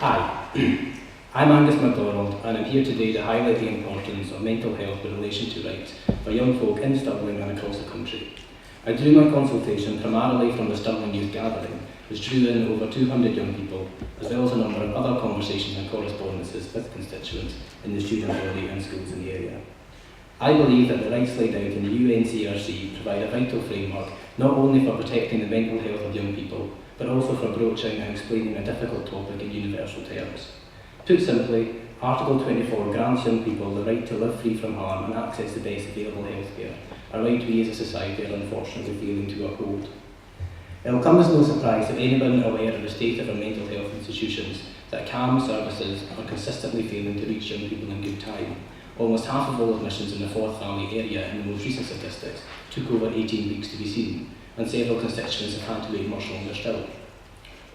Hi, I'm Angus MacDonald and I'm here today to highlight the importance of mental health in relation to rights for young folk in Stirling and across the country. I drew my consultation primarily from the Stirling Youth Gathering, which drew in over 200 young people, as well as a number of other conversations and correspondences with constituents in the student body and schools in the area. I believe that the rights laid out in the UNCRC provide a vital framework not only for protecting the mental health of young people, but also for broaching and explaining a difficult topic in universal terms. Put simply, Article 24 grants young people the right to live free from harm and access the best available healthcare, a right we as a society are unfortunately failing to uphold. It will come as no surprise to anyone aware of the state of our mental health institutions that CAM services are consistently failing to reach young people in good time. Almost half of all admissions in the Forth Valley area in the most recent statistics took over 18 weeks to be seen, and several constituents have had to wait much longer still.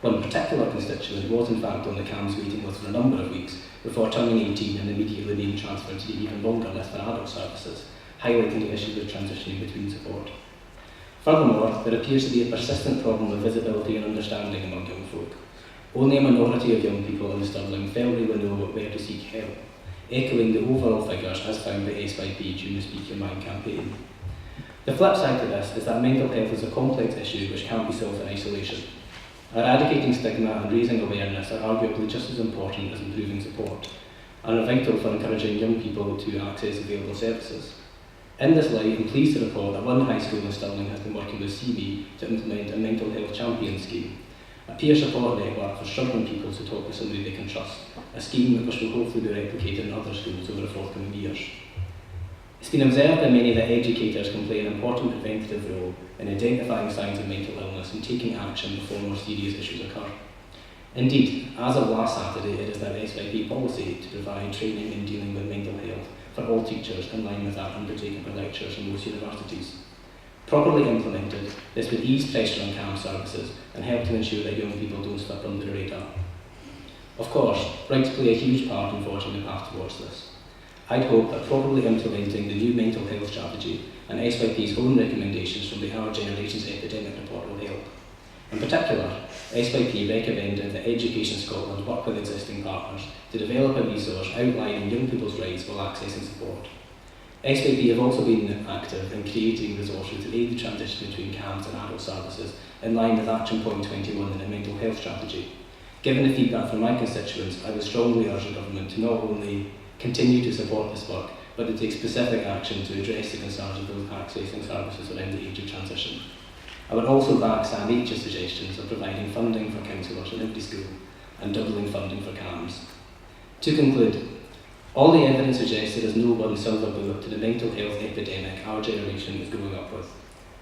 One particular constituent was in fact on the CAM's waiting list for a number of weeks before turning 18 and immediately being transferred to the even longer list for adult services, highlighting the issues of transitioning between support. Furthermore, there appears to be a persistent problem with visibility and understanding among young folk. Only a minority of young people in Stirling felt they would know where to seek help, echoing the overall figures as found by SYP during the Speak Your Mind campaign. The flip side to this is that mental health is a complex issue which can't be solved in isolation. Eradicating stigma and raising awareness are arguably just as important as improving support, and are vital for encouraging young people to access available services. In this light, I'm pleased to report that one high school in Stirling has been working with CB to implement a mental health champion scheme, a peer support network for struggling people to talk to somebody they can trust, a scheme which will hopefully be replicated in other schools over the forthcoming years. It's been observed by many that educators can play an important preventative role in identifying signs of mental illness and taking action before more serious issues occur. Indeed, as of last Saturday, it is now SYP policy to provide training in dealing with mental health for all teachers in line with that undertaken by lecturers in most universities. Properly implemented, this would ease pressure on CAM services and help to ensure that young people don't slip under the radar. Of course, rights play a huge part in forging the path towards this. I'd hope that properly implementing the new mental health strategy and SYP's own recommendations from the Our Generation's Epidemic Report will help. In particular, SYP recommended that Education Scotland work with existing partners to develop a resource outlining young people's rights while accessing support. SYP have also been active in creating resources to aid the transition between CAMs and adult services in line with Action Point 21 in the mental health strategy. Given the feedback from my constituents, I would strongly urge the government to not only continue to support this work, but to take specific action to address the concerns of those accessing services around the age of transition. I would also back Sam H's suggestions of providing funding for counsellors in every school and doubling funding for CAMs. To conclude, all the evidence suggests there is no one silver bullet to the mental health epidemic our generation is growing up with.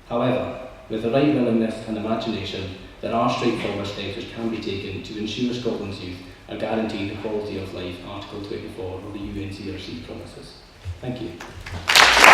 However, with the right willingness and imagination, there are straightforward steps which can be taken to ensure Scotland's youth are guaranteed the quality of life Article 24 of the UNCRC promises. Thank you.